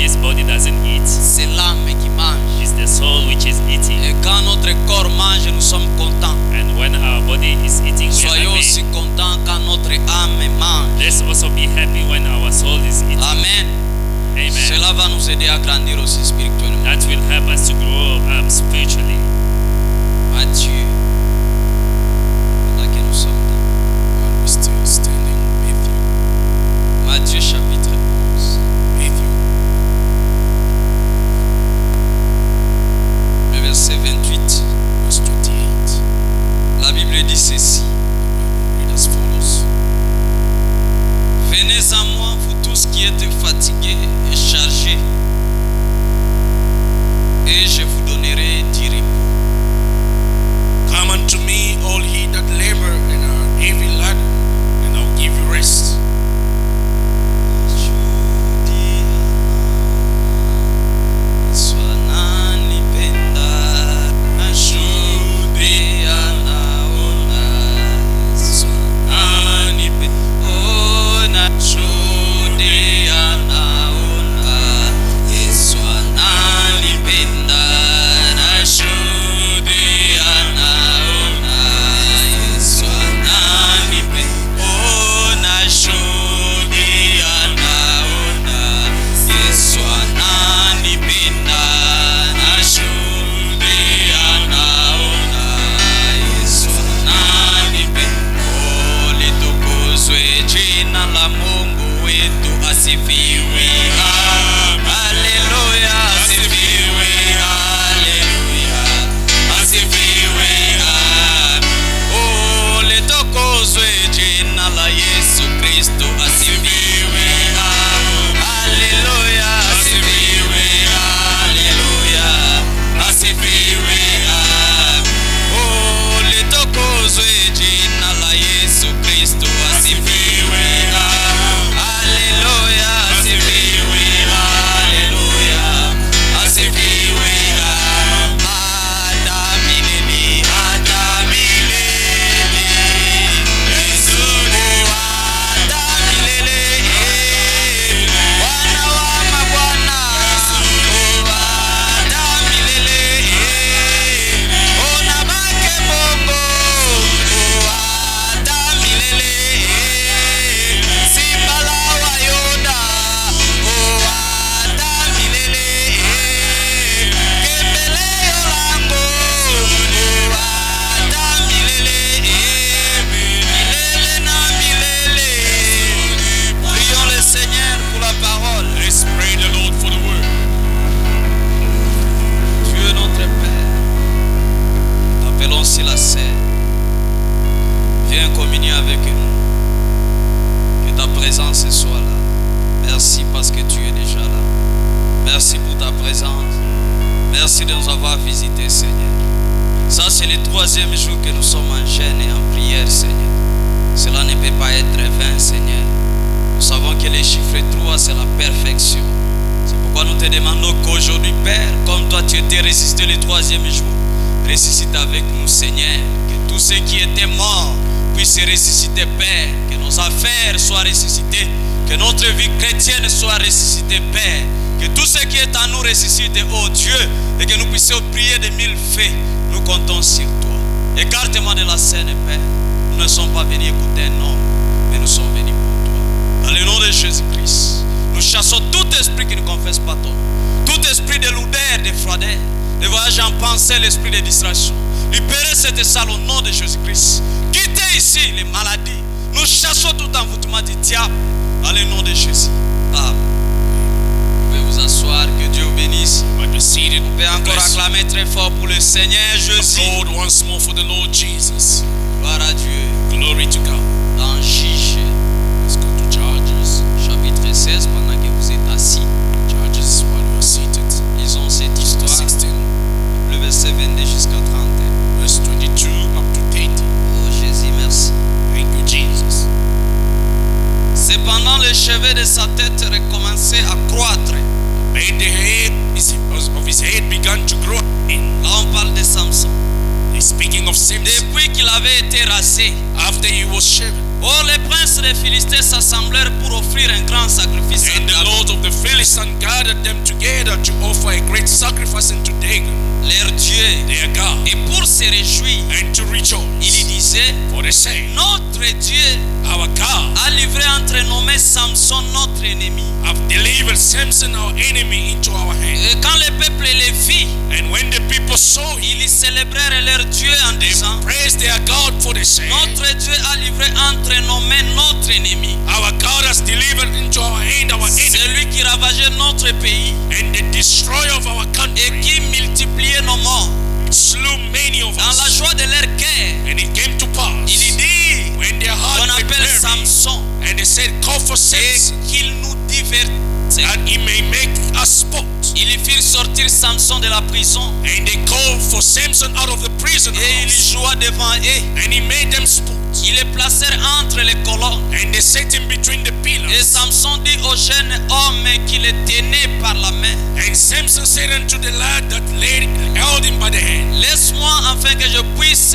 this body doesn't eat, c'est l'âme qui mange. it's the soul which is eating. Et quand notre corps mange, nous sommes contents. And when our body is eating, we are Soyons aussi happy. contents quand notre âme mange. Let's also be happy when our soul is eating. Amen. Amen. Cela va nous aider à grandir aussi spirituellement. That will help us to grow up spiritually. Matthieu. Là que nous sommes. While we're still standing, Matthieu chapitre 11. Matthew, Le verset 28. verse 28. La Bible dit ceci. Read as follows. Venez à moi, vous tous qui êtes fatigués et chargés, et je vous donnerai du repos. Come unto me, all ye that labor and are heavy laden, and I'll give you rest. Merci de nous avoir visités, Seigneur. Ça, c'est le troisième jour que nous sommes en jeûne et en prière, Seigneur. Cela ne peut pas être vain, Seigneur. Nous savons que le chiffre 3, c'est la perfection. C'est pourquoi nous te demandons qu'aujourd'hui, Père, comme toi tu étais ressuscité le troisième jour, ressuscite avec nous, Seigneur. Que tous ceux qui étaient morts puissent ressusciter, Père. Que nos affaires soient ressuscitées. Que notre vie chrétienne soit ressuscitée, Père. Que tout ce qui est en nous ressuscite, oh Dieu, et que nous puissions prier de mille faits. Nous comptons sur toi. Écarte-moi de la scène, Père. Nous ne sommes pas venus écouter un homme, mais nous sommes venus pour toi. Dans le nom de Jésus-Christ, nous chassons tout esprit qui ne confesse pas ton nom. Tout esprit de lourdeur, de froideur, de voyage en pensée, l'esprit de distraction. Libérez cette salle au nom de Jésus-Christ. Quittez ici les maladies. Nous chassons tout envoûtement du diable. Dans le nom de Jésus. Amen. Vous pouvez vous asseoir, que Dieu vous bénisse. But be seated. Vous pouvez encore acclamer très fort pour le Seigneur Jésus. Applaud once more for the Lord Jesus. Gloire à Dieu. Glory to God. Dans Juge, Let's go to Judges. chapitre 16, pendant que vous êtes assis, Judges, while you are seated. lisons cette histoire, 16, le verset 22 jusqu'à 31. verse 22 up to 30. Oh Jésus, merci. Thank you, Jesus. Cependant, les cheveux de sa tête recommençaient à croître. Made the hair of his head began to grow in. Là, on parle de Samson. He's speaking of Samson. Depuis qu'il avait été rasé, After he was shaven, Oh, les princes des Philistins s'assemblèrent pour offrir un grand sacrifice à And the Dagon. lords of the Philistines gathered them together to offer a great sacrifice unto Dagon, Leur Dieu. their God, Et pour se réjouir, and to il rejoice. disait, For they say, notre Dieu our God a livré entre nos mains Samson, notre ennemi. have delivered Samson, our enemy, into our hands. Et quand le peuple les vit, And when the people saw him, ils célébrèrent leur Dieu en they disant, praised their God, for they say, notre Dieu a livré entre nos mains notre ennemi. our God has delivered into our hand our enemy, Celui qui ravageait notre pays and the destroyer of our et country qui multipliait nos morts. slew many of Dans la us. joie de leur cœur, And it came to pass, il dit when their qu'on heart were appelle merry, Samson and they said, call for et Samson, qu'il nous divertisse. that he may make us sport. Ils firent sortir Samson de la prison And they called for Samson out of the prison et il house, joua devant eux. and he made them sport. Ils le placèrent entre les colonnes. And they set him between the Et pillars. Samson dit au jeune homme qui le tenait par la main, And Samson said unto the lad that held him by the hand, laisse-moi afin que je puisse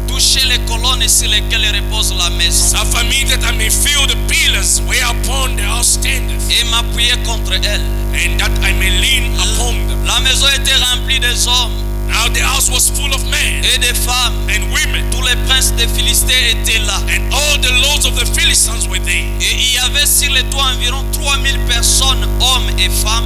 toucher les colonnes sur lesquelles repose la maison suffer me that I may feel the pillars whereupon the house standeth, et m'appuyer contre elles. and that I may lean upon them. La maison était remplie des hommes Now the house was full of men et des femmes. and women, Tous les princes des Philistins étaient là. and all the lords of the Philistines were there. Et il y avait sur les toits environ 3000 personnes, hommes et femmes,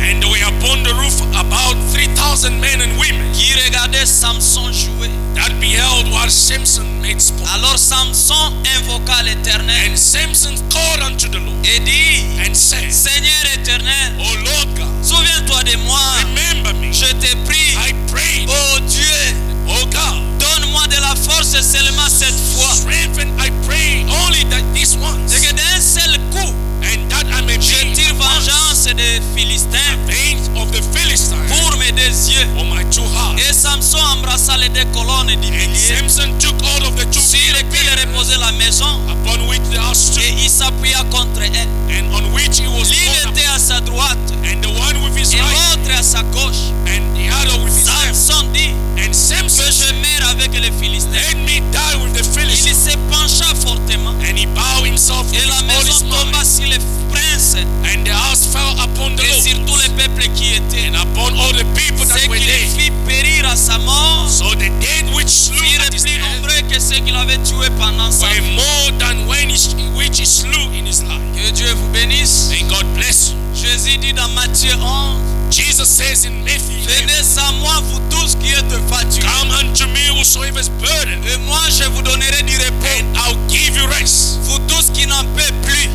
And they were upon the roof about 3,000 men and women qui regardaient Samson jouer. that beheld while Samson made sport. Alors Samson invoqua l'Éternel And Samson called unto the Lord et dit, and said, Seigneur éternel, O Lord God, souviens-toi de moi. remember me. Je te prie, I prayed, oh Dieu, O God, donne-moi de la force seulement cette fois. strengthen, I pray, only that this once, Et que d'un seul coup, and that I may je be tire vengeance des Philistins avenged of the Philistines pour mes deux yeux. on my two hearts. Et Samson embrassa les deux colonnes du And millier Samson took hold of the two sur lesquelles reposait la maison upon which the house et stood, il s'appuya contre elle. and on which he was L'une borne était à sa droite up, and the one with his et right, l'autre à sa gauche. and the other with his left. Samson dit And Samson que je said, meure avec les Philistins. let me die with the Il Philistines. se pencha fortement And he bowed himself et with la all his maison tomba might, sur les princes and the house fell upon the et sur tous Lord, les peuples qui étaient. and upon all the people Ceux that were qui les there. fit périr à sa mort So the dead which slew furent at his plus death nombreux que ceux qu'il avait tués pendant sa were vie. more than when which he slew in his life. Que Dieu vous bénisse. May God bless you. Jésus dit dans Matthieu 11, Jesus says in Matthew 11, venez à moi vous tous qui êtes fatigués come unto me whosoever is burdened, et moi je vous donnerai du repos. and I'll give you rest. Vous tous qui n'en pouvez plus,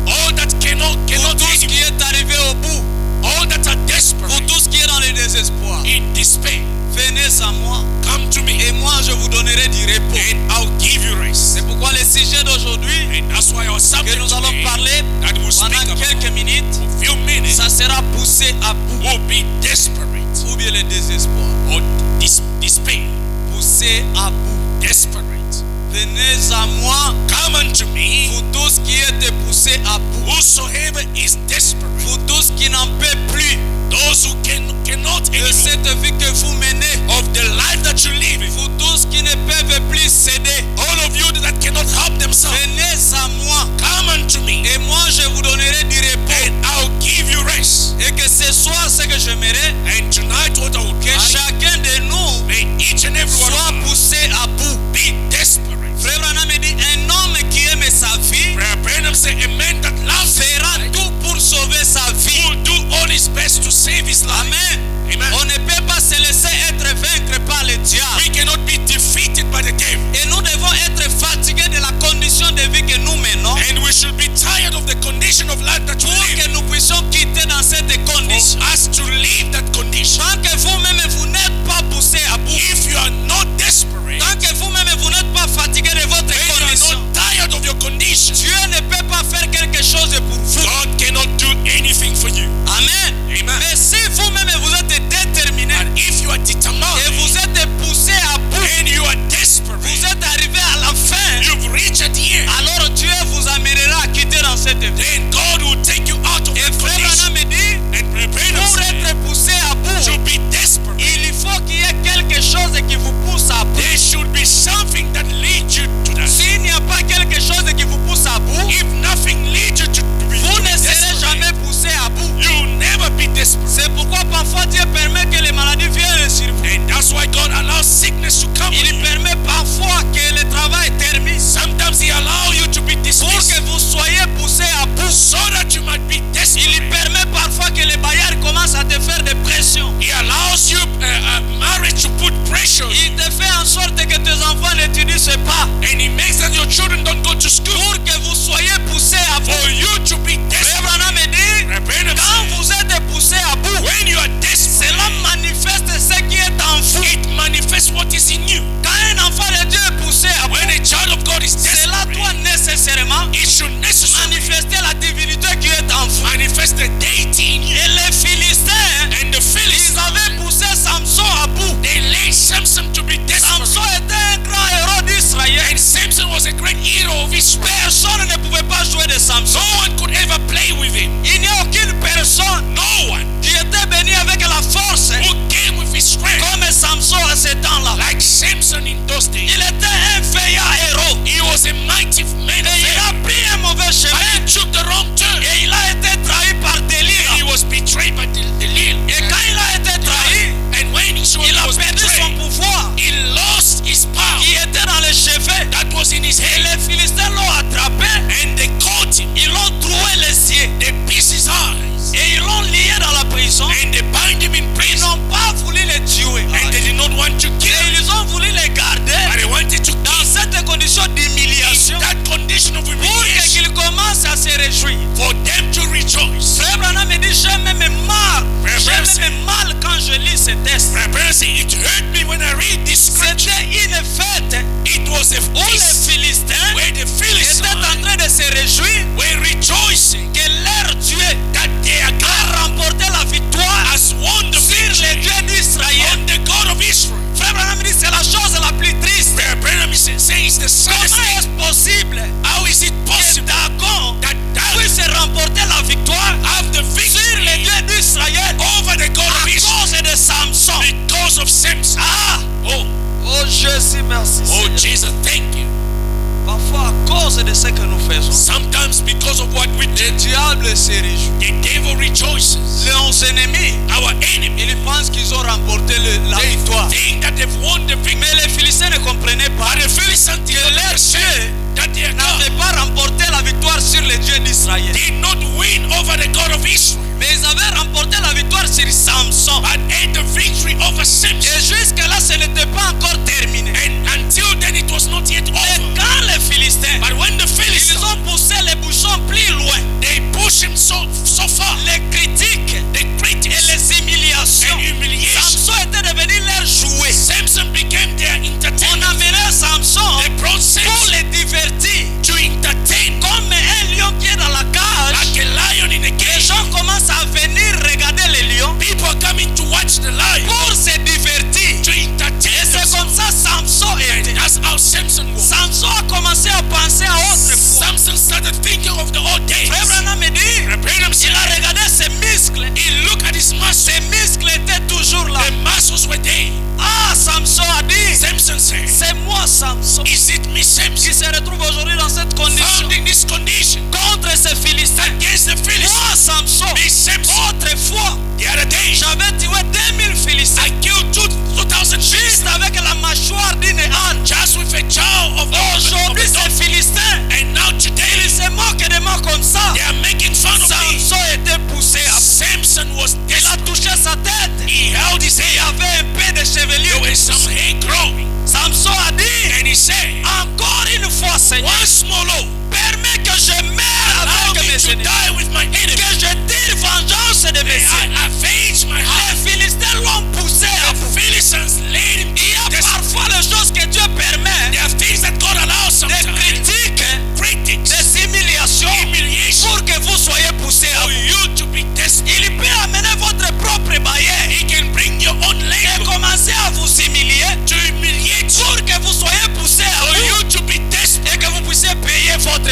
All that cannot vous tous qui anymore, êtes arrivés au bout, all that are vous desperate, tous qui êtes dans le désespoir, in despair, venez à moi come to me, et moi je vous donnerai du repos. and I'll give you rest. C'est pourquoi le sujet d'aujourd'hui And that's why our que subject nous allons today, parler that we'll speak pendant about quelques minutes, for a few minutes, ça sera poussé à bout will be desperate ou bien le désespoir. or despair. Poussé à bout. Desperate. Venez à moi, Come unto me, vous tous qui êtes poussés à bout, whosoever is desperate, vous tous qui n'en pouvez plus those who cannot de anymore, cette vie que vous menez, of the life that you live in, vous tous qui ne peuvent plus céder, all of you that cannot help themselves, venez à moi come unto me, et moi je vous donnerai du repos. and I'll give you rest. Et que ce soir, ce que j'aimerais, And tonight, what I will que pray, chacun de nous may each and every one soit of us poussé à bout. be desperate. Frère Branham dit, un homme qui aime sa vie Brother Branham said, a man that loves his fera life tout pour sauver sa vie. Samson. No one could ever play with him. Il n'y a aucune personne No one qui était bénie avec la force who came with his strength comme Samson à ce temps-là. like Samson in those days. Il était un vaillant héros. He was a mighty man of Et il a faith, pris un mauvais but chemin. he took the wrong turn. Et il a été trahi par And he Delilah. was betrayed by Delilah. Et quand il a été trahi, And when he il a was perdu son betrayed, pouvoir he lost his power qui était dans les cheveux. that was in his Et head. les Philistins l'ont attrapé. And they caught him. Ils l'ont troué les yeux. They pierced his eyes. Et ils l'ont lié dans la prison. And they bind him in Ils prison. n'ont pas voulu le tuer. And they did not want to kill Et him. ils ont voulu le garder But they wanted to dans keep cette condition in d'humiliation that condition of pour humiliation qu'ils commencent à se réjouir. for them to rejoice. Frère Branham me dit, j'ai même mal. Frère J'ai Branham, même mal quand je lis ce texte. My brother said, it hurt me when I read this scripture. C'était une fête It was a où les feast Philistins where the étaient en Philistines train de se réjouir were rejoicing que leur Dieu that their a God remporté la victoire has won the sur les victory dieux d'Israël. on the God of Israel. Frère Branham me dit, c'est la chose la plus triste. Frère Branham says it's the saddest Comment thing. est-ce possible How is it que possible Dagon that David puisse remporter la victoire have the sur les victory dieux d'Israël over the God à of Israel cause de Samson? because of Samson? Ah! Oh, Oh Jésus, merci. oh Seigneur. Jesus, thank you. Parfois, à cause de ce que nous faisons, Sometimes because of what we le did, diable se réjouit. the devil rejoices. Leurs ennemis, Our enemy, ils pensent qu'ils ont remporté la they victoire. think that they've won the victory. Mais les Philistins ne comprenaient pas But the Philistines did que not leur understand Dieu that their n'avait God pas remporté la victoire sur les dieux d'Israël. did not win over the God of Israel, Mais ils avaient remporté la victoire sur Samson. but had the victory over Et Samson. jusque-là, ce n'était pas encore terminé. And until then, it was not yet Mais over. quand les Philistins, But when the ils Philistines, ont poussé les bouchons plus loin, they pushed him so far, les critiques the et critics les humiliations, and humiliation, Samson était devenu leur jouet. Samson became their On entertainment. amenait Samson They brought pour Samson les divertir. to entertain Comme un lion qui est dans la cage, like a lion in a les cage. gens commencent à venir regarder les lions People are coming to watch the lion pour se divertir. to entertain Et c'est comme themselves. ça Samson était. And that's how Samson was. Samson a commencé à penser à autre fois. Samson started thinking of the old days. Frère Branham me dit, Branham said, il a regardé ses muscles. he looked at his muscles. Ses muscles étaient toujours là. The muscles were there. Ah, Samson a dit, Samson said, c'est moi Samson is it me, qui Samson, se retrouve aujourd'hui dans cette condition found in this condition contre ces Philistins. against the Moi Philistines? Samson, Me, Samson, autrefois, the other day, j'avais tué 2000 Philistins I killed 2,000 juste Philistines avec la mâchoire d'une âne. just with a jaw of Aujourd'hui, a ces dog. Philistins, And now today, ils se moquent de moi comme ça. they are making fun of me. Samson était poussé à bout. Samson was Il a desperate. touché sa tête. He held his Il y head. avait un peu de There chevelure. was some hair growing. Samson a dit, And he said, encore une fois, Seigneur, once more, Lord, permets que je meure allow avec me mes to ennemis. die with my Que enemy. je tire vengeance de mes May ennemis. I avenge my heart. Les Philistins l'ont poussé à bout. The Philistines laid him Il y a desperate. parfois les choses que Dieu permet, There are things that God allows des sometimes. critiques, Critics, des humiliations, humiliation, pour que vous soyez poussés à for bout. you to be desperate. Il peut amener votre propre bailleur He can bring your own et labor commencer à vous humilier to humiliate you, pour que vous soyez poussés à for bout you to be desperate, et que vous puissiez payer and votre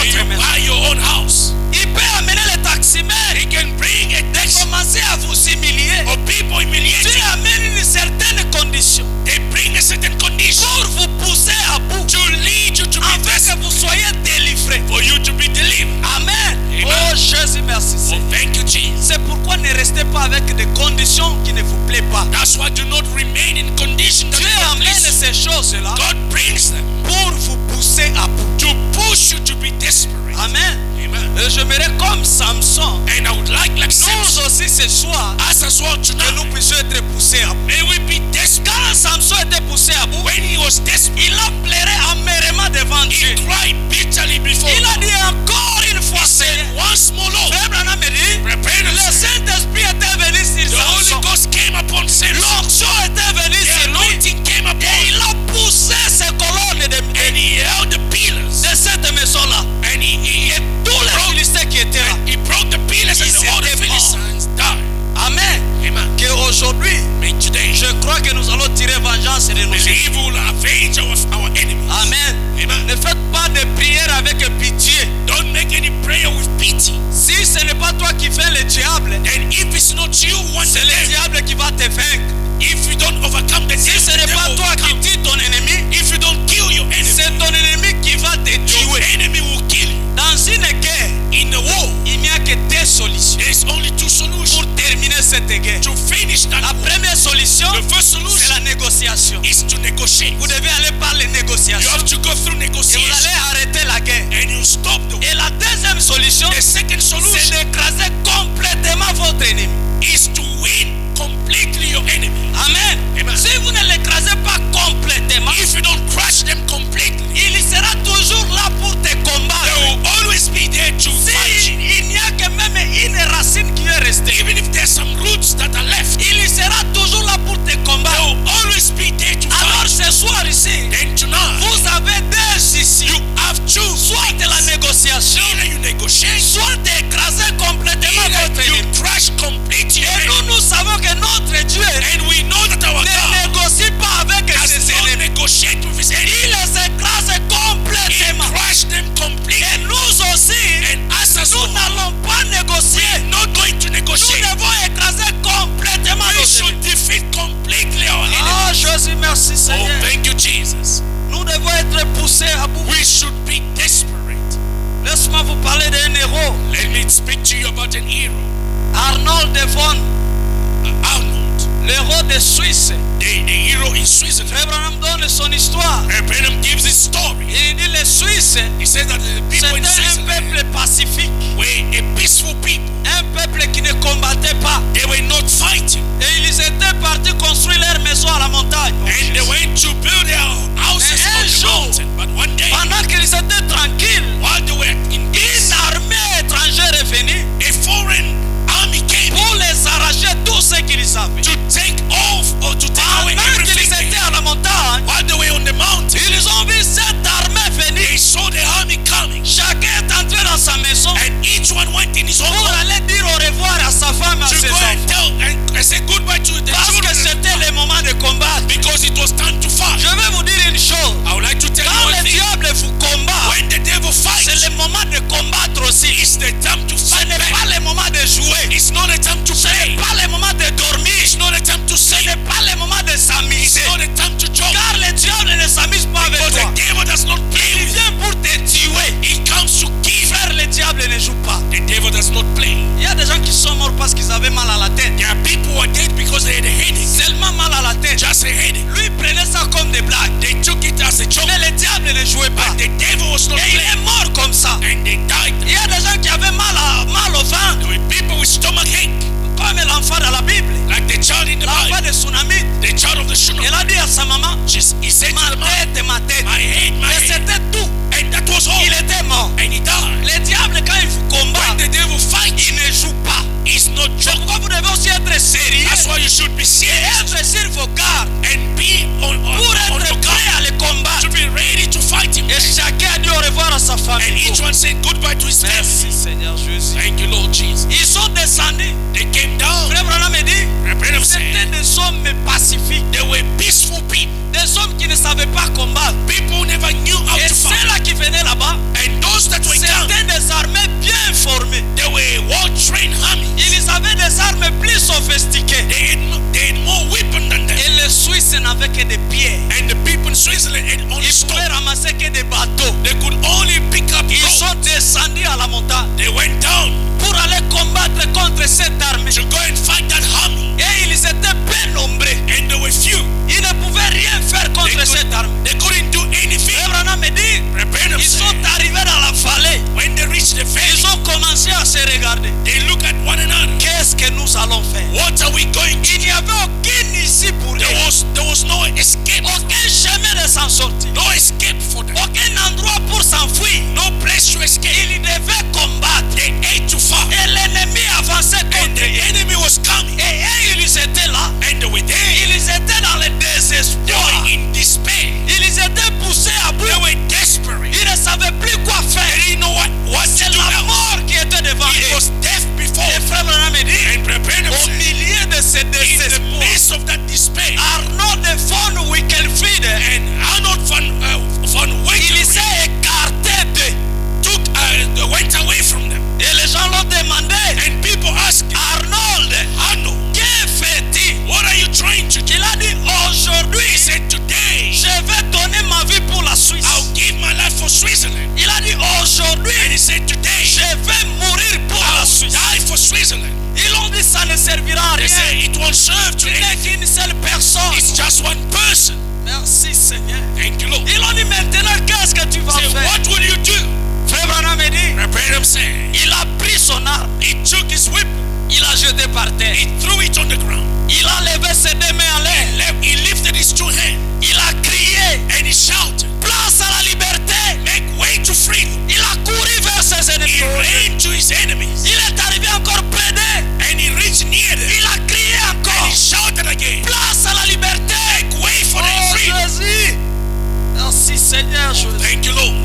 you maison. buy your own house. Il peut amener les taximens He can bring a et tax commencer à vous humilier. or people humiliate Dieu you. amène une certaine condition They bring a certain condition pour vous pousser à bout to lead you to be afin que desperate, vous soyez délivrés. for you to be delivered. Amen. Amen. Oh Jésus, merci. Oh, Seigneur. thank you, Jesus. C'est pourquoi ne restez pas avec des conditions qui ne vous plaisent pas. That's why do not remain in condition that Dieu you amène please. ces choses-là God brings them pour vous pousser à bout. to push you to be desperate. Amen. Amen. Et j'aimerais comme Samson, And I would like nous Samson, aussi ce soir, as well que tonight, nous puissions être poussés à bout. may we be desperate. Quand Samson était poussé à bout, When he was desperate, il a pleuré amèrement devant Dieu. he cried bitterly before Il a God. dit encore une fois, He said, Seigneur. once more, Lord, Frère Branham me dit, repent le of sin. Saint-Esprit était venu sur The Holy Samson. Ghost came upon Samson. L'onction était venue The sur lui. anointing came upon Et il him. a poussé ses colonnes And he held the pillars. de cette maison-là. And he Tous les Philistins qui étaient là. he broke the pillars and Ils all the étaient Philistines died. Amen. Amen. Qu'aujourd'hui, And today, je crois que nous allons tirer vengeance de nos ennemis. believe we will avenge our enemies. Amen. Amen. Ne faites pas de prière avec pitié. Don't make any négociations. is to negotiate. Vous devez aller par les You négociations. have to go through Et vous negotiation. allez arrêter la guerre. And you stop the war. Et la deuxième solution, The second c'est solution d'écraser complètement votre ennemi. is to win completely your enemy. Amen. Amen. Si vous ne l'écrasez pas complètement, If you don't crush them completely, il sera toujours là pour te they combattre. will always be there to fight Si you. il n'y a que même une racine qui est restée, Even if there's some roots that are left, il sera toujours là pour te they combattre. will always be there to Alors fight. ce soir ici, Then tonight, vous avez deux ici. you have choose. Soit de la négociation, Either you negotiate, soit d'écraser complètement votre either you ennemi. crush completely your Et enemy. nous savons que notre Dieu And we know that our ne God négocie pas avec does ses not ennemis. negotiate with his Il enemies. les écrase He complètement. crushed them Et completely. nous aussi, And us as nous well, n'allons pas négocier. not going to Nous negotiate. devons écraser complètement We nos should ennemis. defeat completely our enemies. Oh Jésus, merci Oh, Seigneur. thank you, Jesus. Nous devons être poussés à bout. We should be desperate. Laisse-moi vous parler d'un héros, Let me speak to you about an hero, Arnold de Von, Arnold, l'héros de Suisse. the hero in Switzerland. Frère Branham donne son histoire. Branham gives his story. Il dit les Suisses, He says that the people in c'était un Switzerland peuple pacifique, were a peaceful people. un peuple qui ne combattait pas. They were not fighting. Et ils étaient partis construire leur maison à la montagne. And they went to build their houses Mais on un the jour, mountain. But one day, Pendant qu'ils étaient tranquilles, while they were in une peace, armée étrangère est venue a foreign army came pour les arracher tout ce qu'ils avaient. to take off or to take away Pendant qu'ils everything. étaient à la montagne, While they were on the mountain, ils ont vu cette armée venir. they saw the army coming. Chacun est entré dans sa maison And each one went in his own pour home aller dire au revoir à sa femme et à to ses go and enfants. tell and say goodbye to the Parce que children c'était le moment de combattre. because it was time to fight. Je vais vous dire une chose. I would like to tell Quand you one le thing. diable vous combat, When the devil fights, c'est le moment de combattre aussi. it's the time to Ce fight n'est back. pas le moment de jouer. It's not a time to Ce n'est play. pas le moment de dormir. It's not a time to Ce sleep. n'est pas le moment de It's s'amuser. not a time to joke. Car le diable ne s'amuse pas avec Because toi. the devil does not play Il with you. vient pour te tuer. He comes to kill. Frère, le diable ne joue pas. The devil does not play. Il y a des gens qui sont morts parce qu'ils avaient mal à la tête. There are people who are dead because they had a headache. Seulement mal à la tête. Just a headache. Lui il prenait ça comme des blagues. They took it as a joke. Mais le diable ne jouait pas. But the devil was not Et il est playing. mort comme ça. And they died. Il y a des gens qui avaient mal au ventre. There were people with stomach ache. Comme l'enfant dans la Bible. Like the child in the L'enfant Bible. de Tsunami. The child of the Shunammite. Il a dit à sa maman, He said to ma the mother, tête, ma tête. my head, my Mais head. c'était tout. And that was all. Il était mort. And he died. Le diable, quand il vous combat, When the devil fights, il ne joue pas. it's not C'est joke. pourquoi vous devez aussi être sérieux. That's why you should be Et serious être sur vos gardes. and be on Pour your être prêt guard à le combattre. to be ready to fight him. Et chacun a dit au revoir à sa And famille. each one said goodbye to his family. Merci Seigneur Jésus. Thank you, Lord Jesus. Ils sont descendus. They came down. Frère Branham me dit, Branham c'était said des hommes pacifiques. they were peaceful people. Des hommes qui ne savaient pas combattre. People who never knew how Et to fight. ceux-là qui venaient là-bas, And those that were young, c'était des armées bien formées. they were well-trained armies. Ils avaient des armes plus sophistiquées. They had more weapons than them. Et les Suisses n'avaient que des pierres. And the people in Switzerland had only Ils pouvaient stones. ramasser que des bateaux. They could only pick up Ils ropes. sont descendus à la montagne They went down pour aller combattre contre cette armée. to go and fight that army. Et ils étaient peu nombreux. And they were few. Ils ne pouvaient rien faire contre cette armée. They couldn't do anything. Abraham me dit, Branham ils sont said, arrivés dans la vallée. when they reached the Ils valley, ont commencé à se regarder. they look at one another. Qu'est-ce que nous allons faire? What are we going to Il do? n'y avait aucune issue pour eux. There was no escape. Aucun chemin de s'en sortir. No escape for them. Aucun endroit pour s'enfuir. No place to escape. Ils devaient combattre. They had to fight. Et l'ennemi avançait And contre the eux. enemy was coming. Et eux, ils étaient là. And they were there. Ils étaient dans le They désespoir. were in despair. Ils étaient poussés à bout. They were desperate. Ils ne savaient plus quoi They faire. didn't know what C'est to do la else. mort qui était devant It eux. was death before. Et frère Branham me dit, And Branham au said, milieu de ce in the désespoir, midst of that despair, Arnaud de von Wickelfried, and Arnold von il Wickelried s'est écarté d'eux. went away from them. Et les gens l'ont demandé, And people asked him, Arnold, Arnold, que fais-tu? what are you trying to do? Il a dit, aujourd'hui, He said, today, je vais donner ma vie pour la Suisse. I'll give my life for Switzerland. Il a dit, And aujourd'hui, he said, today, je vais mourir pour la I'll Suisse. die for Switzerland. Ils ont dit, ça ne servira à They rien. said, it don't serve to Tu n'es anything. qu'une seule personne. It's just one person. Merci Seigneur. Thank you, Lord. Ils ont dit maintenant qu'est-ce que tu vas Say, faire? what will you do? Frère Branham dit, Brother Branham said, il a pris son arme, he took his whip, il a jeté par terre. he threw it on the ground. Il a levé ses deux mains en l'air. He lifted his two hands Il a crié, and he shouted, place à la liberté. make way to freedom. Il a couru vers ses He ennemis. ran to his enemies Il est arrivé encore près d'eux. and he reached near them Il a crié and encore, he shouted again, place à la liberté. make way for their Oh freedom. Jésus. Merci Seigneur Jésus. Thank you, Lord.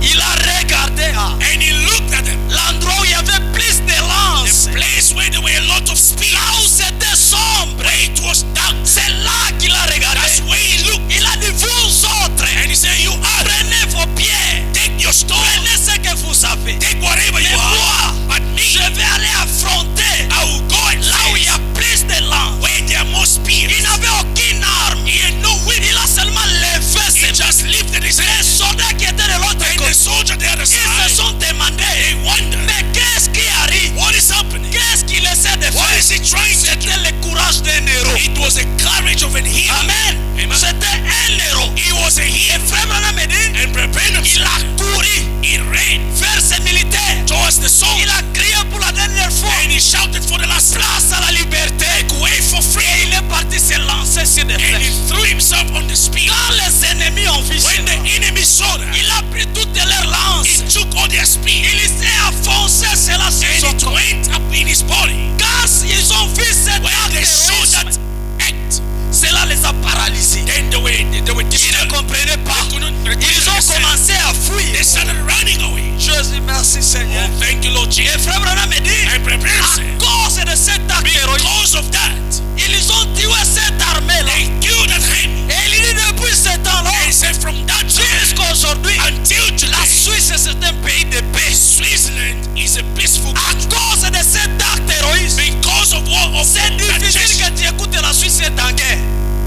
Il a regardé And he looked at them. l'endroit où il y avait plus de lances. The place where there were a lot of spears, Là où c'était sombre. where it was dark. C'est là qu'il a regardé. That's where he looked. Il a dit, vous autres, And he said, you are, prenez vos pierres. take your stone, Prenez ce que vous avez. take whatever you Mais are. moi, But me, je vais aller affronter I will go and là où il y a face plus de lances. where there are more spears. Il n'avait aucune arme. He had no whip. Il a seulement levé He ses mains. just lifted his Les hands. soldats qui étaient de l'autre And the côté, soldier the other ils se side, sont demandé, they wondered, mais qu'est-ce qui arrive? what is happening? Qu'est-ce qu'il essaie de What faire? is he trying to do? C'était le courage d'un héros. It was the courage of an hero. Amen. Amen. C'était un héros. He was a Et hero. frère Branham me dit, And Brother Branham il a said, couru he ran vers ses militaires. towards the soldier Il a crié pour la dernière fois, and he shouted for the last time, place à la liberté. make way for Et freedom. il est parti se lancer sur des And he flèches. threw himself on the spear. Quand les ennemis ont vu When cela, the enemy saw that, il a pris toutes leurs lances. he took all their spear Il s'est enfoncé cela sur and son it corps. went up in his body. Quand ils ont vu cet When acte they saw héroïsme, that act, cela les a paralysés. then they were Ils ne disturbed. comprenaient pas. They couldn't Ils ont understand. commencé à fuir. They started running away. Jésus, merci Seigneur. Oh, thank you, Lord Et Jesus. frère Branham me dit, And Brother Branham à said, cause de cet acte héroïque, because of that, ils ont tué cette armée-là. they killed that hand. Et il dit depuis ce temps-là, And he said, from that time jusqu'à aujourd'hui, until la today, Suisse c'est un pays de paix. Switzerland is a peaceful À country. cause de cet acte héroïque, Because of what of c'est that difficile gesture. que tu écoutes la Suisse est en guerre.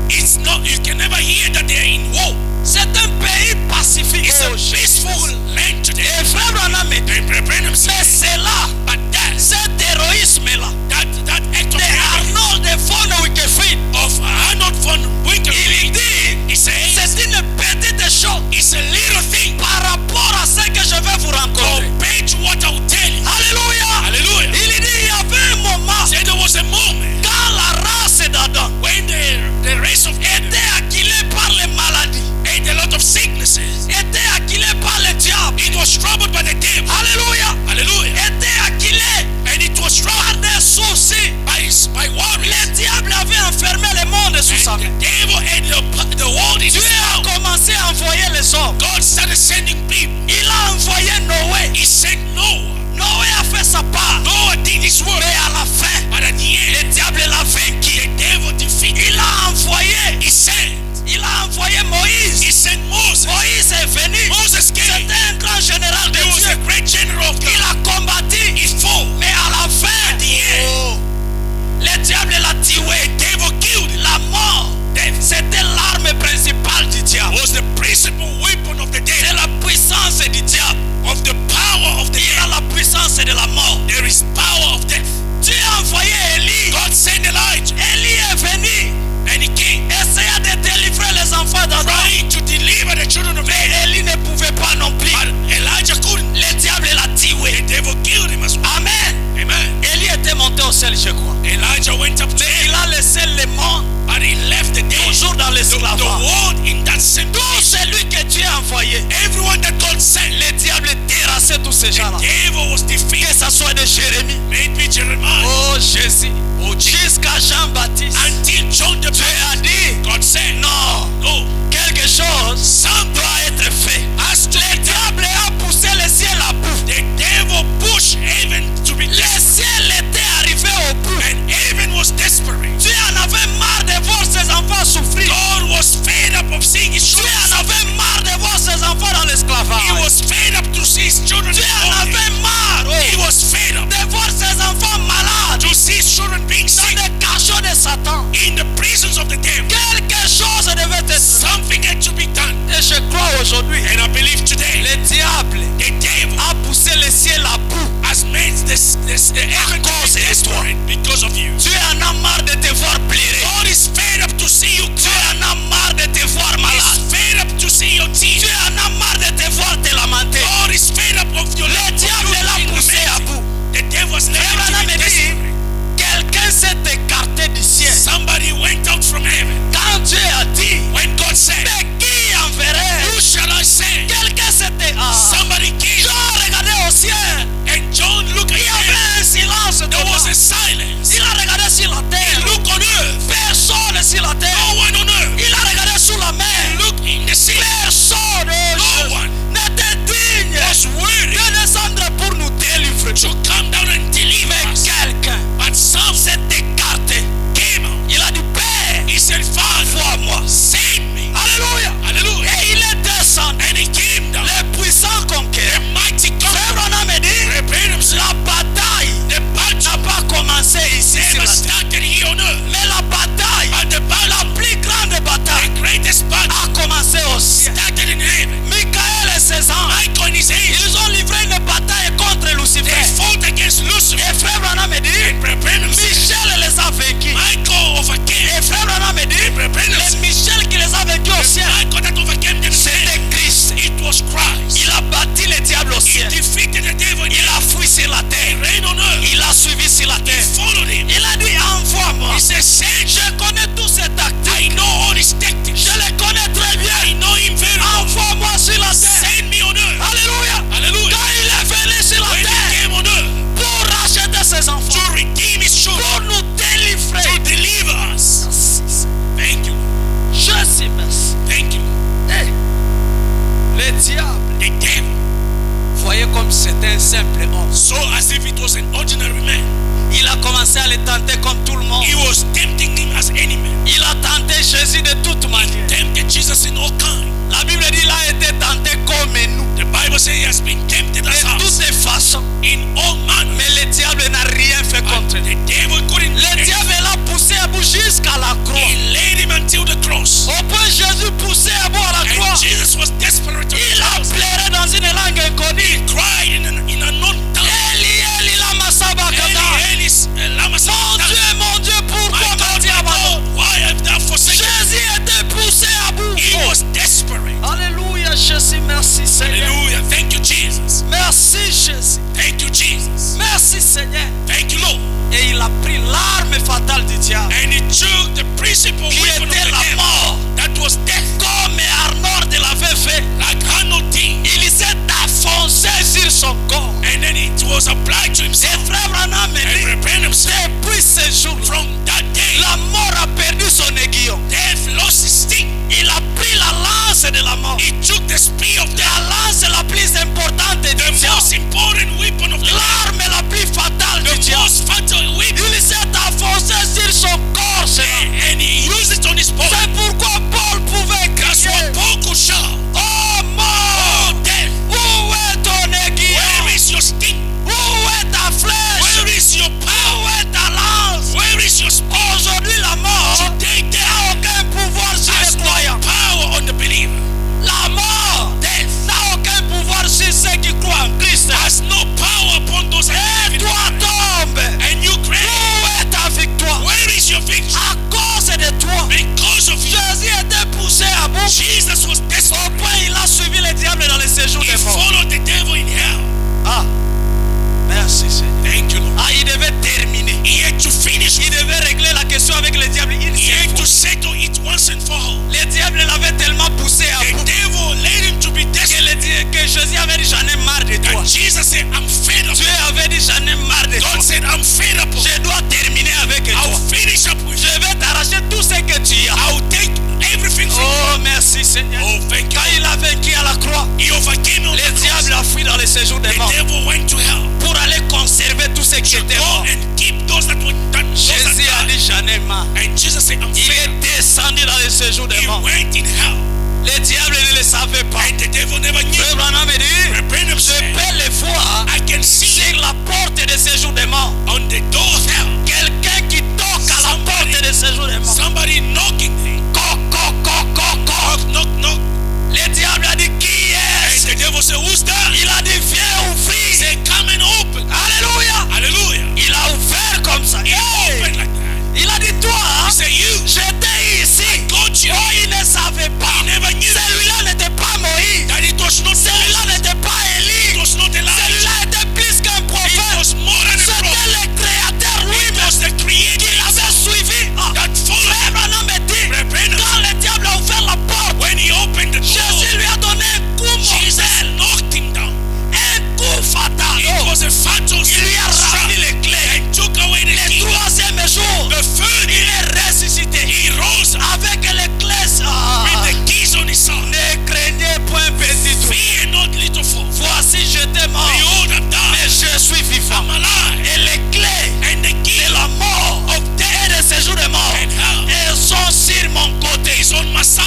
It's not, you can never hear that they are in war. C'est un pays pacifique. It's Oh, a peaceful land today. Et frère Branham me dit, And Brother Branham said, mais c'est là, but that, cet héroïsme-là, that act of de heroism Arnold de von Wickefried, of Arnold von il Winkelried, dit, he says, c'est une petite chose it's a little thing par rapport à ce que je vais vous rencontrer. compared to what I will tell you. Alléluia. Hallelujah. Il dit, il y avait un moment Said there was a moment quand la race d'Adam when the race of Adam était acculée par les maladies, ate a lot of sicknesses. était acculée par le diable. It was troubled by the devil. Alléluia. Hallelujah. Était acculée And it was par troubled des soucis. by worries. Le diable avait enfermé le monde sous sa And main. the devil had the world in Dieu his a power. commencé à envoyer les hommes. God started sending people. Il a envoyé Noé. He sent Noah. Noé a fait sa part. Noah did his work. Mais à la fin, But at the le end, diable l'a vaincu. the devil defeated. Il a envoyé. He sent. Il a envoyé Moïse. He sent Moses. Moïse est venu. Moses came. C'était un grand général de He was Dieu. a great general of Il God. a combattu. He fought. Mais à la fin, At the end, oh, le diable l'a tué. the devil killed him. La mort, c'était l'arme principale du diable. Was the principal weapon of the C'est devil. la puissance du diable. Of the power of the Il a devil. la puissance de la mort. There is power of death. Dieu a envoyé Élie. God sent Elijah. Élie est venu. And he came Essaya de délivrer les enfants d'Adam. trying to deliver the children of Mais Adam. Élie ne pouvait pas non plus. But Elijah couldn't. Le diable l'a tué. The devil killed him as well. Amen. Amen. Élie était monté au ciel, je crois. Elijah went up to Mais il a laissé le monde but he left the devil. toujours dans The l'esclavage. world in that same Tout place. celui que Dieu a envoyé, Everyone that God sent, le diable terrassait tous ces gens-là. the devil was Que defeated. ce soit de Jérémie, Maybe Jeremiah. oh Jésus, jusqu'à Jean-Baptiste. Until John the Dieu a Baptist. dit, God said, non, no. quelque chose doit être fait. As to Le diable a poussé le ciel à bout. the devil pushed heaven to be Le desperate. ciel était arrivé au bout. And heaven was desperate. Dieu en avait marre de voir ses enfants souffrir. God was fed up of seeing his Dieu children en suffer. avait marre de voir ses enfants dans l'esclavage. He was fed up to see his children Dieu en bondage. avait marre He was fed up de voir ses enfants malades to see his children being dans sick les cachots de Satan. in the prisons of the devil. Quelque chose devait être. Something had to be done. Et je crois aujourd'hui, And I believe today, le diable the devil a poussé le ciel à bout. has made this heaven to be desperate because of you. Dieu en a marre de te voir simple homme. so as if it was an ordinary man. Il a commencé à le tenter comme tout le monde. He was tempting him as any man. Il a tenté Jésus de toute manière. Tempted Jesus in all kinds. La Bible dit qu'il a été tenté comme nous. The Bible says he has been tempted as De us toutes les façons. in all manners. Mais le diable n'a rien fait But contre lui. the devil couldn't do Le anything. diable l'a poussé à bout jusqu'à la croix. He laid him until the cross. Au point Jésus poussé à bout à la croix. And Jesus was desperate to Il a pleuré dans une langue inconnue. cried in a known tongue. Eli, Eli, lama sabachthani. Eli, lama sabachthani. Mon Dieu, pourquoi m'as-tu abandonné? Why have thou forsaken me? Jésus était poussé à bout. He was desperate. Alléluia, Jésus, merci Seigneur. Hallelujah. Thank you, Jesus. Merci Jésus. Thank you, Jesus. Merci Seigneur. Thank you, Lord. Et il a pris l'arme fatale du diable. And he took the principal Qui weapon of était the la devil. mort. That was death. Comme Arnold l'avait fait. Like Arnold did. Il s'est affoncé sur son corps. And then it was applied to Et himself. frère Branham me And dit, Branham said, depuis ce jour, from that day, la mort a perdu son aiguillon. death lost its sting. Il a pris la lance de la mort. He took the spear of death. La lance la plus importante du The diable. most important weapon of the devil. L'arme la plus fatale du The diable. most fatal weapon. Il s'est affoncé sur son corps. And he used it on his body. C'est pourquoi Paul pouvait That's crier, what Paul could shout. oh mort, Oh, death, où est ton aiguillon? where is your sting? Où est ta flèche? Where is your Où power? est ta lance? Where is your spear? Aujourd'hui la mort Today, n'a death aucun pouvoir sur has les no croyants. power on the believer. La mort Death n'a aucun pouvoir sur ceux qui croient en Christ. has no power upon those that Et believe in toi Christ. tombe. And you cry, Où est ta victoire? where is your victory? À cause de toi, Because of you, Jésus était poussé à bout. Jesus was Au desperate. point il a suivi le diable dans le séjour He des morts. followed the devil in hell. Ah, merci Seigneur. Thank you, Lord. Ah, il devait terminer. He had to finish. Il devait régler la question avec le diable. Il He had to sait. settle it once and for all. Le diable l'avait tellement poussé à The bout devil led him to be desperate. que Jésus avait dit j'en ai marre de toi. And Jesus said, I'm fed up. Dieu avait dit j'en ai marre de toi. God said, I'm fed up. Je dois terminer avec toi. I'll finish up with you. Je vais t'arracher tout ce que tu as. I'll take everything from Oh, you. merci Seigneur. Oh, thank you. Quand il a vaincu à la croix, He overcame on le the cross. diable a fui dans le séjour des The morts devil went to hell pour aller conserver tout ce qui to était go mort. and keep those that were done. Those that Jésus a died. dit j'en ai marre. And Jesus said, I'm Il fed est up. descendu dans le séjour des He morts. went in hell. Le diable ne le savait pas. And the devil never knew. Frère Branham me dit, But Branham je said, peux le voir I can see sur la porte de séjour des morts. on the door of hell Quelqu'un qui toque à la porte de séjour des morts. somebody knocking there. Coq, coq, coq, coq, coq. Knock, knock, knock. Le diable a dit qui And est-ce? the devil said, who's that? Il a dit viens He ouvrir. said, come and open. Alléluia. Hallelujah. Il a ouvert comme ça. He Hey! opened like that. Il a dit toi, He said, you. j'étais ici. Got you. Oh, il ne savait pas. He never knew Celui-là n'était pas Moïse. that it was not Celui-là n'était pas It Élie. was not Elijah. Celui-là était plus qu'un It prophète. was more than a C'était prophet. le créateur It lui-même was the creator qui l'avait suivi. Ah. that followed Frère him. Branham me dit, Branham. quand le diable a ouvert la porte, When he opened the door, Jésus lui a donné un coup Jesus mortel, knocked him down. un coup fatal. It Oh. was a fatal Il lui a ramené les clés. and took away the Le key. troisième jour, The third, il est ressuscité he rose up avec les clés. with the keys on his side. Ne craignez point petit tout. Fear not, little fox. Voici, j'étais mort, Behold, I'm mais died. je suis vivant. I'm alive. Et les clés And the key de la mort of death et de ce jour de mort, and hell elles sont sur mon côté. is on my side.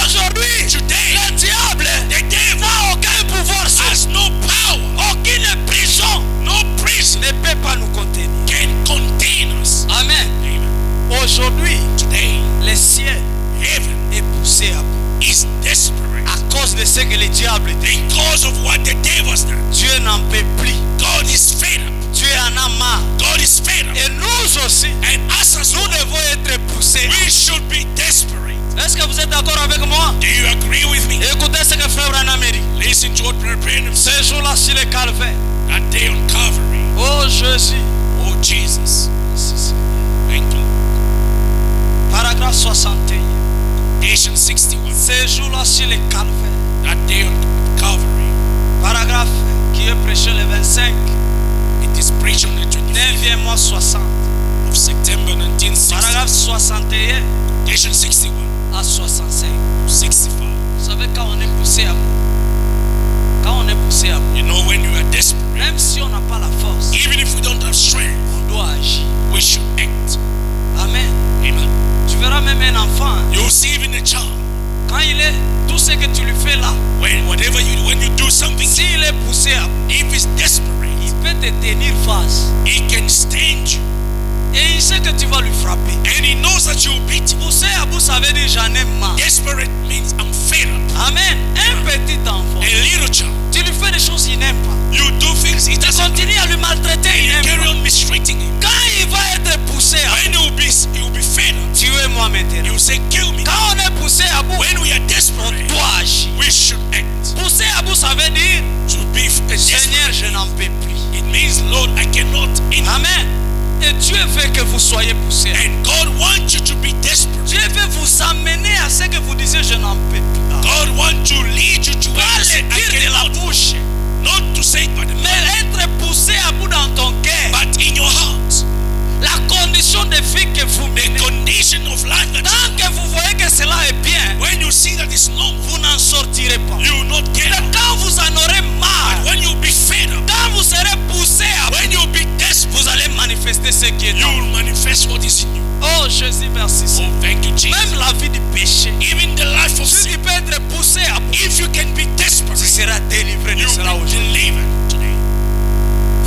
Aujourd'hui, Today, le diable the devil n'a aucun pouvoir sur has no power. aucune prison No prison ne peut pas nous contenir. can contain us. Amen. Amen. Aujourd'hui, Today, le ciel heaven est poussé à bout is desperate à cause de ce que le diable dit. because of what the devil's done. Dieu n'en peut plus. God is fed up. Dieu en a marre. God is fed up. Et nous aussi, And us as nous well, devons être poussés. we should be desperate. Est-ce que vous êtes d'accord avec moi? Do you agree with me? Écoutez ce que frère Branham dit. Listen to what Brother Branham said Ce jour-là sur le calvaire. that day on Calvary. Oh Jésus. Oh Jesus. Thank you. Paragraphe 61. Nation 61. Ce jour-là sur le calvaire. That day on Calvary. Paragraphe qui est prêché le 25. It is preached on the 25th 9e mois 60. of September 1960. Paragraphe 61 Nation 61. à 65. 65. Vous savez quand on est poussé à bout. Quand on est poussé à bout. You know when you are desperate, Même si on see even a child, quand il est, tout ce que tu lui fais là, when you do something, s'il est poussé à bout, if he's desperate, il peut te tenir face. he can stand you. Et il sait que tu vas lui frapper. And he knows that you will beat him. Pousser à bout, ça veut dire j'en ai marre. Desperate means I'm fed up. Amen. Un petit enfant, A little child, tu lui fais des choses qu'il n'aime pas. you do things he Tu doesn't like, continues à lui maltraiter, and il you n'aime carry pas. on mistreating him. Quand il va être poussé à When bout, he will be fed up, tuez-moi he maintenant. will say, kill me. Quand on est poussé à bout, When we are on desperate, doit agir. we should act. Pousser à bout, ça veut dire To be Seigneur, desperate, je n'en peux plus. it means, Lord, I cannot anymore. Amen. Et Dieu veut que vous soyez poussés. And God wants you to be desperate. Dieu veut vous amener à ce que vous disiez je n'en peux plus. God wants to lead you to where Pas you say, le I dire de la cannot. bouche, Not to say it by the mouth, mais être poussé à bout dans ton cœur. but in your heart. La condition de vie que vous The menez. condition of life that Tant que vous voyez que cela est bien, when you see that it's normal, vous n'en sortirez pas. you will not get Mais out. quand vous en aurez marre, When you'll be fed up, quand vous serez poussé à bout, when you'll be desperate, vous allez manifester ce qui est you en vous. will manifest what is in you. Oh Jésus, merci. Oh, Seigneur. thank you, Jesus. Même la vie du péché, Even the life of celui qui sin, peut être poussé à bout, if you can be desperate, tu seras délivré de you cela will be aujourd'hui. delivered today.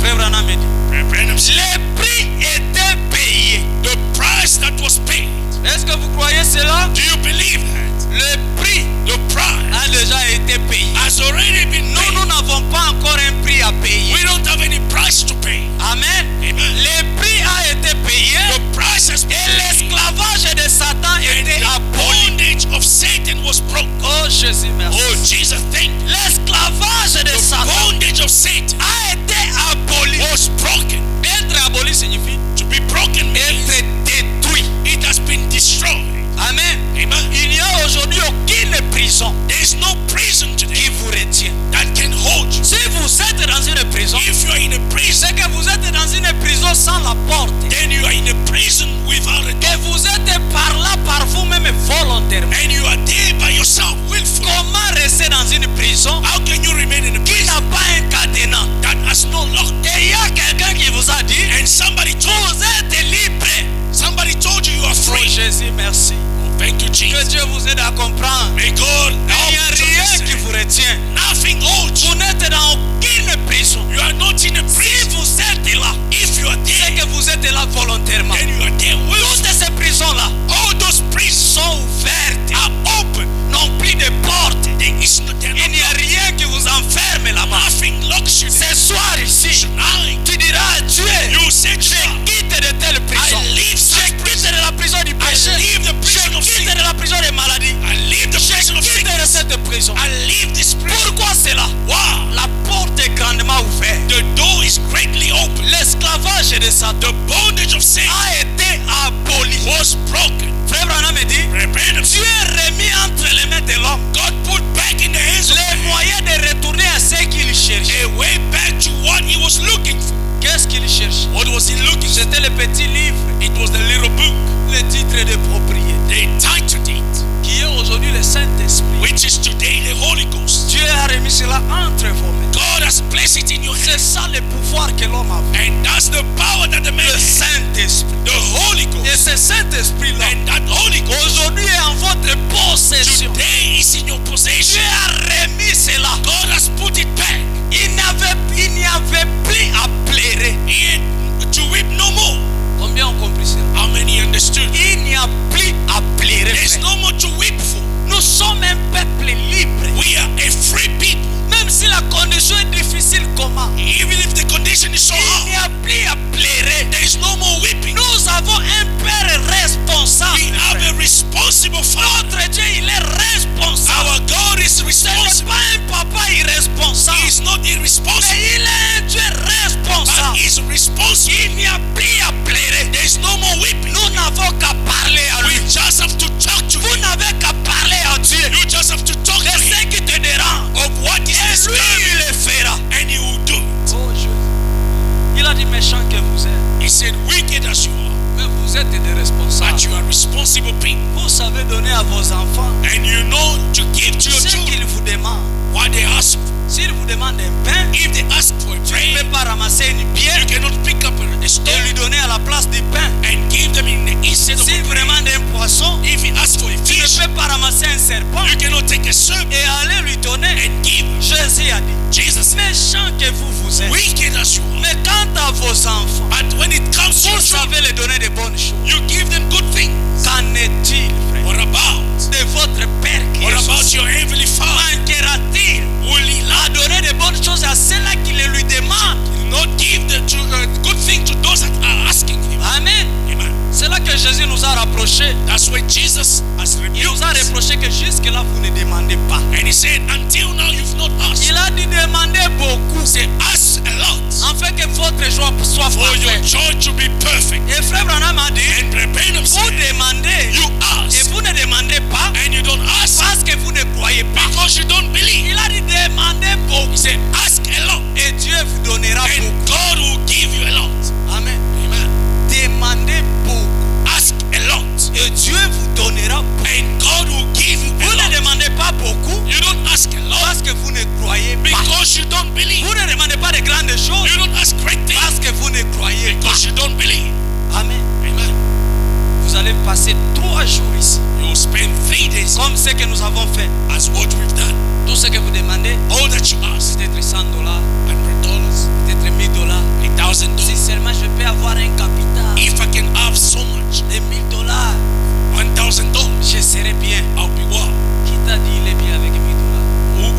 Frère Branham me dit, Brother Branham said, le prix était payé. the price that was paid. Est-ce que vous croyez cela? Do you believe that? Le prix The price a déjà été payé. has already been Nous, paid. nous n'avons pas encore un prix à payer. We don't have any price to pay. Amen. Amen. Le prix a été payé The price has been et paid. l'esclavage de Satan And était the aboli. bondage of Satan was broken. Oh Jésus, merci. Oh, Jesus, thank you. L'esclavage de The Satan bondage of Satan a été aboli. was broken. Être aboli signifie To be broken means être détruit. it has been destroyed. Amen. Amen. Il n'y a aujourd'hui aucune prison There is no prison qui today vous retient. that can hold you. Si vous êtes dans une prison, If you are in a prison, c'est que vous êtes dans une prison sans la porte. then you are in a prison without a door. Que vous êtes par là par vous-même volontairement. And you are there by yourself, willfully. Comment rester dans une prison How can you remain in a qui prison n'a pas un cadenas? that has no lock? Et il y a quelqu'un qui vous a dit, And somebody told vous êtes libre. you are Oh free. Jésus, merci. Oh, thank you, Que Jesus. Dieu vous aide à comprendre. May God Il n'y a help you to rien qui understand. vous retient. Nothing holds you. Vous n'êtes dans aucune prison. You are not in a Si prison. vous êtes là, If you are c'est there, que vous êtes là volontairement. then you are there willfully. Toutes ces prisons-là All those prisons sont ouvertes, are open. n'ont plus de porte. They're Il n'y a not rien qui vous enferme là-bas. nothing locks you. Ce soir ici, Tonight, tu diras à Dieu, you say, je quitte de telle prison. I leave Je such quitte prison. de la prison du péché. I leave the prison Je of quitte sin. de la prison des maladies. I leave the prison of Je quitte de sickness. cette prison. I leave this prison. Pourquoi cela? Wow. La porte est grandement ouverte. The door is greatly open. L'esclavage de Satan The bondage of sin a été aboli. was broken. Frère Branham me dit, Repent. Dieu est remis entre les mains de l'homme God put back in the hands of les man moyens de retourner à ce qu'il cherchait. a way back to what he was looking for. Qu'est-ce qu'il cherche? What was he looking for? C'était le petit livre, It was the little book. le titre de propriété, They titled it, qui est aujourd'hui le Saint-Esprit. which is today the Holy Ghost. Dieu a remis cela entre vos mains. God has placed it in your C'est hands. ça le pouvoir que l'homme a. And that's the power that the man Le has. Saint-Esprit. The Holy Et Ghost. ce Saint-Esprit-là, And that Holy Ghost aujourd'hui est en votre possession. today is in your Dieu possession. a remis cela. God has put it back. Il n'y avait plus à pleurer. And to weep no more. Combien ont compris cela? How many understood? Il n'y a plus à pleurer. There's frère. no more to weep for. Nous sommes un peuple libre. We are a free people. Même si la condition est difficile, comment? Even if the condition is so Il n'y hard, a plus à pleurer. there is no more weeping. Nous avons un Père responsable. We have a responsible Father. Notre Dieu, il est responsable. Our God is Ce n'est responsible. pas un papa irresponsable. He is not irresponsible. Mais il est un Dieu But responsable. he is responsible. Il n'y a plus à pleurer. There is no more weeping. Nous n'avons qu'à parler à We lui. just have to talk to Vous him. n'avez qu'à parler à Dieu You just have to talk de to him ce qui te dérange. of what is Et lui, disturbing, il le fera. and he will do it. Oh Jésus. Il a dit méchant que vous êtes. He said, wicked as you are, Mais vous êtes des responsables. but you are responsible people. Vous savez donner à vos enfants And you know to give to your ce children qu'ils vous demandent. what they ask for. S'ils vous demandent un pain, If they ask for a tu ne bread, peux pas ramasser une you bière cannot pick up a et stone lui donner à la place du pain. and give them in the instead of S'il a vous bread. demande un poisson, If he asks for a tu ne fish, peux take a serpent et allez lui donner. and give. Jésus a dit, Jesus said, méchant que vous êtes, wicked as you are, mais quant à vos enfants, but when it comes to vous yourself, savez les donner de bonnes choses. you give them good things. Qu'en est-il, frère, What about? de votre Père qui What est about aux cieux? your heavenly Father? Manquera-t-il Will he à donner de bonnes choses à ceux-là qui le lui demandent? not give the good thing to those that are asking him? Amen. Amen. C'est là que Jésus nous a rapprochés. That's why Jesus has Il rebuked nous a us. reproché que jusque-là, vous ne demandez pas. And he said, until now you've not asked. Il a dit demandez beaucoup, He said, ask a lot afin que votre joie soit for your parfaite. joy to be perfect. Et frère Branham a dit, And Branham vous said, demandez you et ask vous ne demandez pas and you don't ask parce que vous ne croyez pas. because you don't believe. Il a dit demandez beaucoup He said, ask a lot et Dieu vous donnera and beaucoup. God will give you a lot. Amen. Amen. Demandez beaucoup Ask a lot et Dieu vous donnera beaucoup. and God will give you Vous a ne lot. demandez pas beaucoup You don't ask a lot parce que vous ne croyez pas. because you don't believe. Vous ne demandez pas de grandes choses You don't ask great things parce que vous ne croyez pas. because you don't believe. Amen. Amen. Vous allez passer 3 jours ici, You will spend 3 days comme ce que nous avons fait. as what we've done. Tout ce que vous demandez, All that you ask, peut-être $100, $100, peut-être $1000. Si $1,000. seulement je peux avoir un capital If I can have so much, de $1000, $1,000, je serai bien. I'll be well. Qui t'a dit il est bien avec $1000?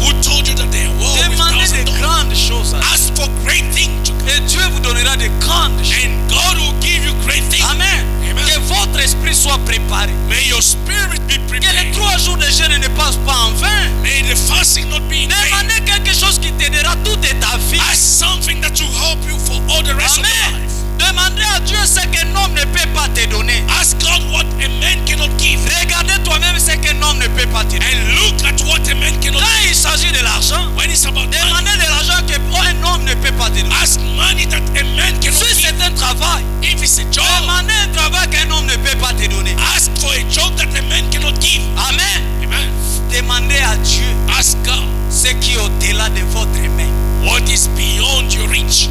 Who told you that they are well with Demandez de $1,000? grandes choses. Ask for great things to come, Et Dieu vous donnera de grandes choses. and God will give you great things. Amen. Amen. Que votre esprit soit préparé. May your spirit be Que les prepared. 3 jours de jeûne ne passent pas en vain. May the fasting not be in vain. Demandez quelque chose qui t'aidera toute ta vie. Ask something that will help you for all the rest of your Amen. life. Demandez à Dieu ce qu'un homme ne peut pas te donner. Ask God what a man cannot give, Regardez toi-même ce qu'un homme ne peut pas te donner. and look at what a man cannot Quand give. il s'agit de l'argent, When it's about money, demandez de l'argent qu'un homme ne peut pas te donner. ask money that a man cannot Si give. c'est un travail, If it's a job, demandez un travail qu'un homme ne peut pas te donner. ask for a job that a man cannot give. Amen. Amen. Demandez à Dieu Ask God ce qui est au-delà de votre main. what is beyond your reach.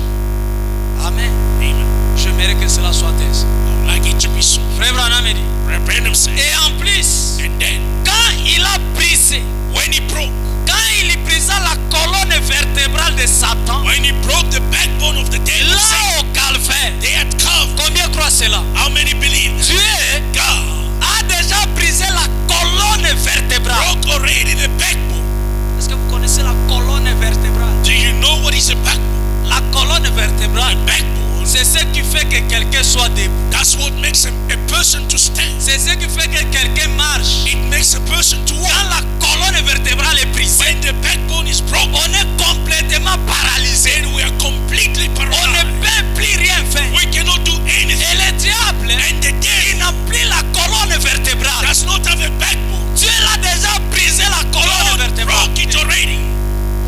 Amen. Amen. J'aimerais que cela soit ainsi. I would like it to be so. Frère Branham dit. Branham said, Et en plus, and then quand il a brisé, when he broke, quand il brisa la colonne vertébrale de Satan, when he broke the backbone of the devil, là au calvaire, they had come. combien croient cela? How many believe? Dieu God a déjà brisé la colonne vertébrale. broke already the backbone. Est-ce que vous connaissez la colonne vertébrale? Do you know what is a backbone? La colonne vertébrale, Backbone. c'est ce qui fait que quelqu'un soit debout. That's what makes a person to stand. C'est ce qui fait que quelqu'un marche. It makes a person to walk. Quand la colonne vertébrale est brisée, When the backbone is broken, on est complètement paralysé. then we are completely On ne paralyzed. peut plus rien faire. We cannot do anything. Et le diable, And the il devil n'a plus la colonne vertébrale. does not have a backbone. Dieu l'a déjà brisé la colonne God vertébrale. broke it already.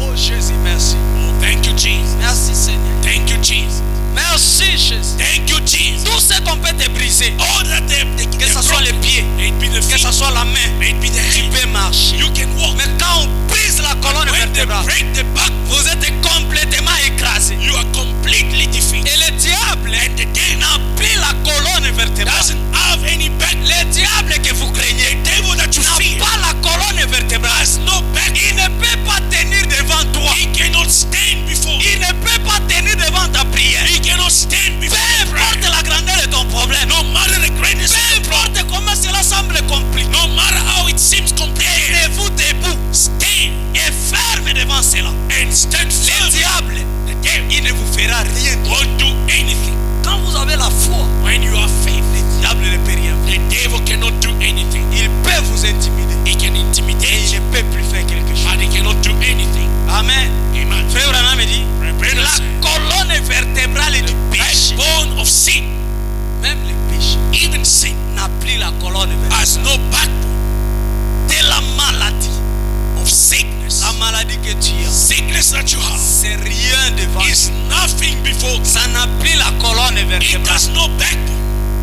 Oh Jésus, merci. Oh, thank you, Jesus. Merci Seigneur. Thank you, Jesus. Merci Jésus. Thank you, Jesus. Tout ce qu'on peut te briser, All that que ce soit les pieds, may it be the que feet, ce soit la main, may it be the tu hand. peux marcher. You can walk. Mais quand on brise la colonne When they vertébrale, break the back, vous êtes complètement écrasé. you are completely defeated. Et le diable And the devil n'a plus la colonne vertébrale. doesn't have any back. Le diable que vous craignez The devil that you n'a fear pas la colonne vertébrale. has no back. Il ne peut pas tenir devant toi. He cannot stand before. Il ne peut pas tenir devant ta prière. He cannot stand before. Peu importe la grandeur de ton problème. No matter the greatness Peu of the problem, importe comment cela semble compliqué. no matter how it seems complicated, Tenez-vous debout stand et ferme devant cela. and stand Le firm. diable, The devil il ne vous fera rien. won't do anything. Quand vous avez la foi, When you have faith, le diable ne peut rien faire. the devil cannot do anything. Il peut vous intimider. He can Et intimidate il you, ne peut plus faire quelque chose. but he cannot do anything. Amen. Amen. Frère Branham dit, Branham la said, colonne vertébrale du péché, backbone of sin, même le péché, even sin, n'a plus la colonne has vertébrale. no backbone. De la maladie, Of sickness, la maladie que tu as, sickness that you have c'est rien devant. is nothing before. Ça n'a plus la colonne It vertébrale. has no backbone.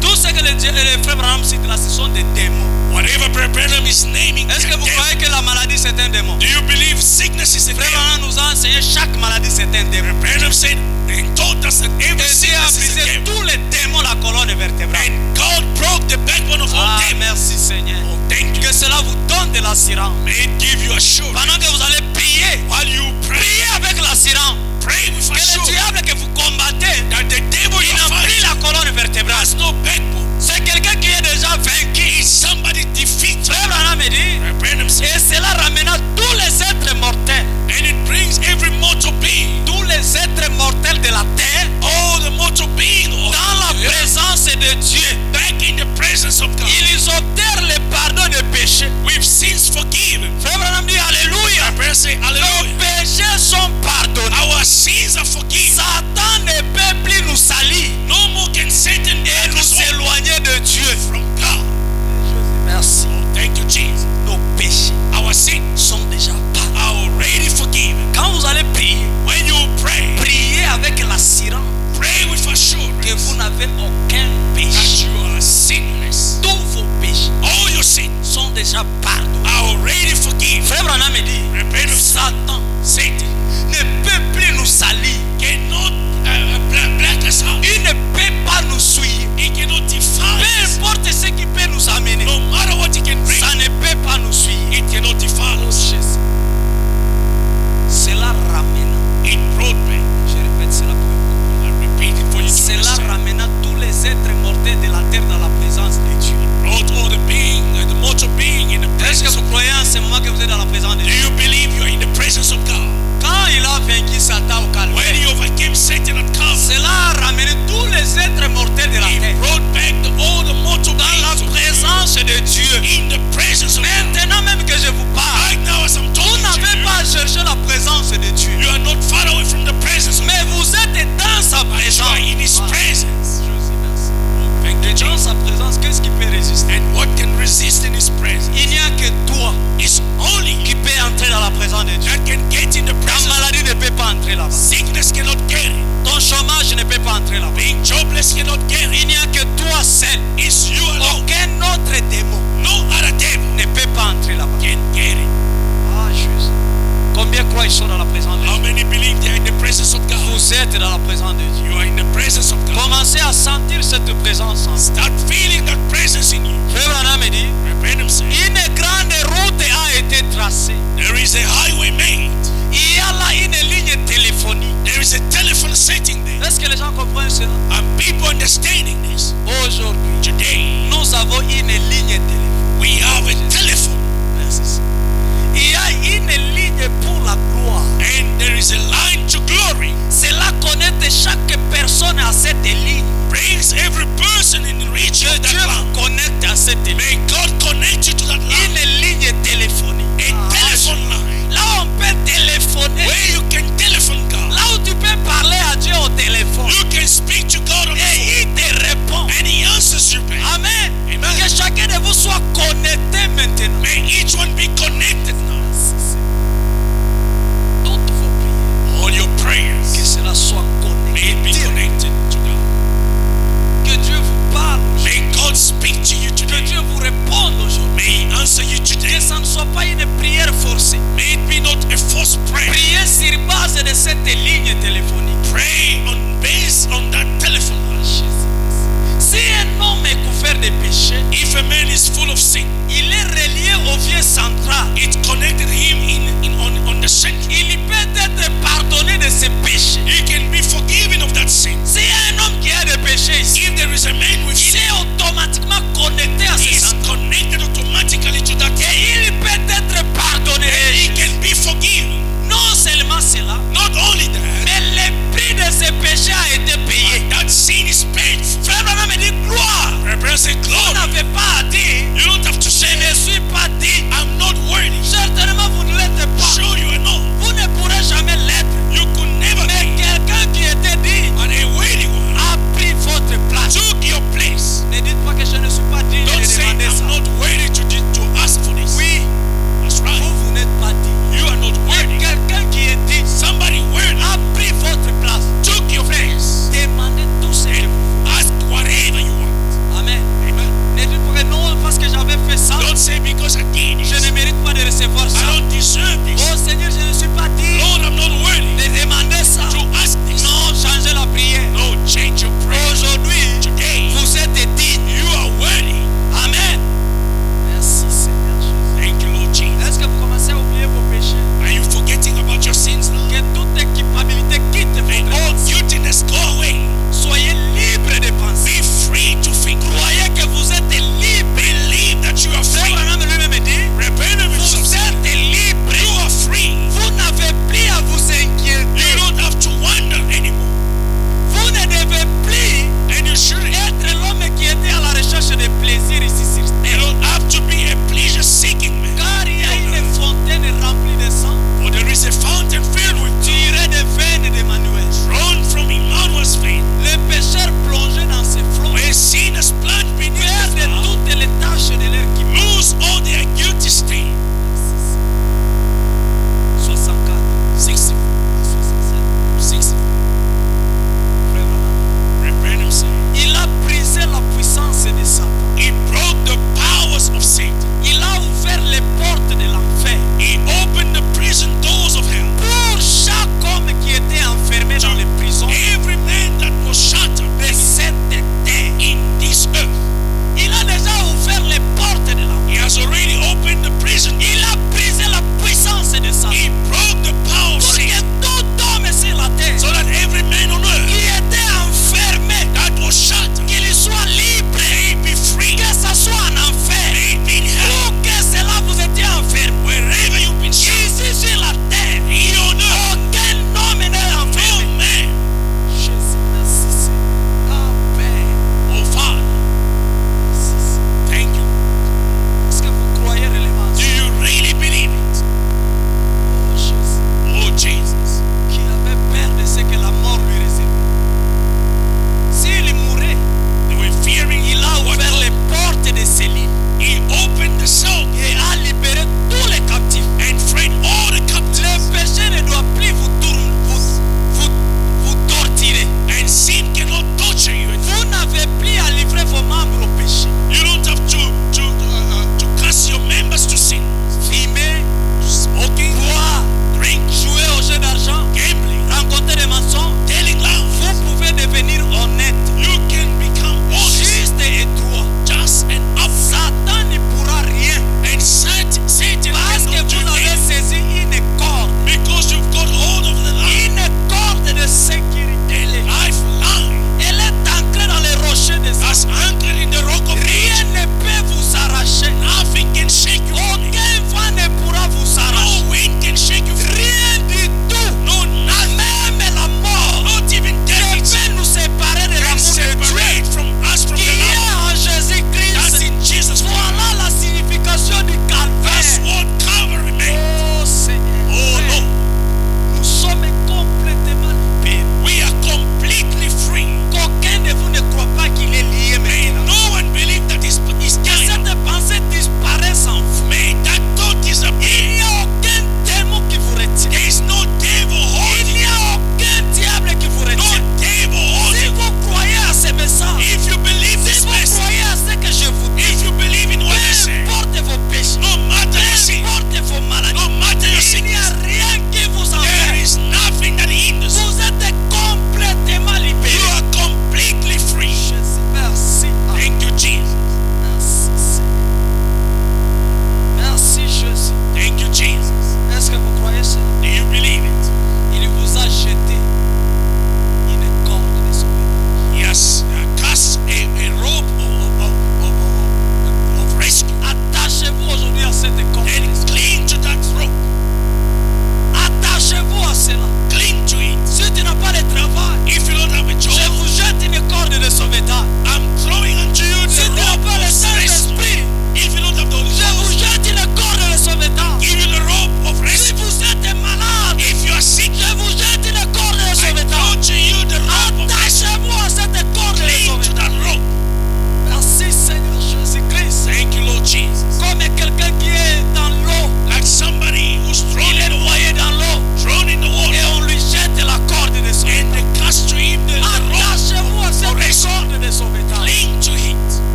Tout ce que le frère Branham cite là, ce sont des démons. Whatever Branham is naming, Est-ce que they are vous devil. croyez que la maladie c'est un démon? Do you believe sickness is a Frère devil? Branham nous a enseigné chaque maladie c'est un démon. Branham said and taught us that every Et Dieu a sickness is a brisé devil. tous les démons la colonne vertébrale. And God broke broke the backbone of all Ah, them. merci Seigneur. Oh, thank you. Que cela vous donne de l'assurance. May it give you assurance. Pendant que vous allez prier, While you pray, priez avec l'assurance. pray with Que le assurance diable que vous combattez, that the devil il you n'a fight pris la colonne vertébrale. has no backbone. C'est quelqu'un qui est déjà vaincu. Is somebody defeated. Frère Branham me dit, Branham said, et cela ramena tous les êtres mortels, and it brings every mortal being, tous les êtres mortels de la terre, all the mortal beings, dans la présence de Dieu. back in the presence of God. Ils obtiennent le pardon des péchés. With sins forgiven. Frère Branham dit Alléluia. Abraham say, Nos hallelujah. péchés sont pardonnés. Our sins are forgiven. Satan ne peut plus nous salir No more can Satan et take us nous away éloigner de Dieu. from God. Merci. Oh, thank you, Jesus. Nos péchés Our sins sont déjà pardonnés. are already forgiven. Quand vous allez prier, When you pray, priez avec l'assurance pray with que assurance vous n'avez aucun that péché. you are sinless. Tous vos péchés All your sins sont déjà pardonnés. are already forgiven. Frère Branham me dit, Satan Satan ne peut plus nous salir. cannot black us out. Il ne peut pas nous suivre. He cannot Peu defile us. importe ce qui peut nous amener, No matter what he can bring, ça ne peut pas nous suivre. it cannot defile us. Cela ramena, It brought back. je répète cela pour vous. I repeat it for you to Cela understand. ramena tous les êtres mortels de la terre dans la présence de Dieu. Brought all the being, the mortal being in the Est-ce que presence vous of God. croyez en ce moment que vous êtes dans la présence de Do Dieu? you believe you are in the presence of God? Quand il a vaincu Satan au When calvaire, he overcame Satan at Calvary, cela a ramené tous les êtres mortels de la he terre brought back all the mortal dans la beings of présence de Dieu. in the presence of God. Maintenant même que je vous parle, Right now, as I'm vous talking to n'avez you, pas à chercher la présence de Dieu, you are not far away from the presence of God. mais vous êtes dans sa You présence. are in His Ah, presence. Josie, merci. Thank you, Et dans Jesus. sa présence, qu'est-ce qui peut résister? And what can resist in His presence? Il n'y a que toi It's only qui peux entrer dans la présence de Dieu. that can get in the Ta presence. maladie ne peut pas entrer là-bas. Sickness cannot get it. Ton chômage ne peut pas entrer là-bas. Being jobless cannot get Il it. n'y a que toi seul. It's you alone. Aucun autre démon No other devil ne peut pas entrer là-bas. can get it. Ah, Jésus. Combien croient ils sont dans la présence de How Dieu? many believe they are in the presence of God? Vous êtes dans la présence de Dieu. You are in the presence of God. Commencez à sentir cette présence en vous. Start feeling that presence in you. Frère Branham me dit, Branham said, une grande route a été tracée. there is a highway made. Il y a là une ligne téléphonique. There is a telephone setting there. Est-ce que les gens comprennent cela? And people understanding this. Aujourd'hui, Today, nous avons une ligne téléphonique. we have a telephone. Merci. Il y a une ligne pour la gloire. And there is a line to glory. Cela connecte chaque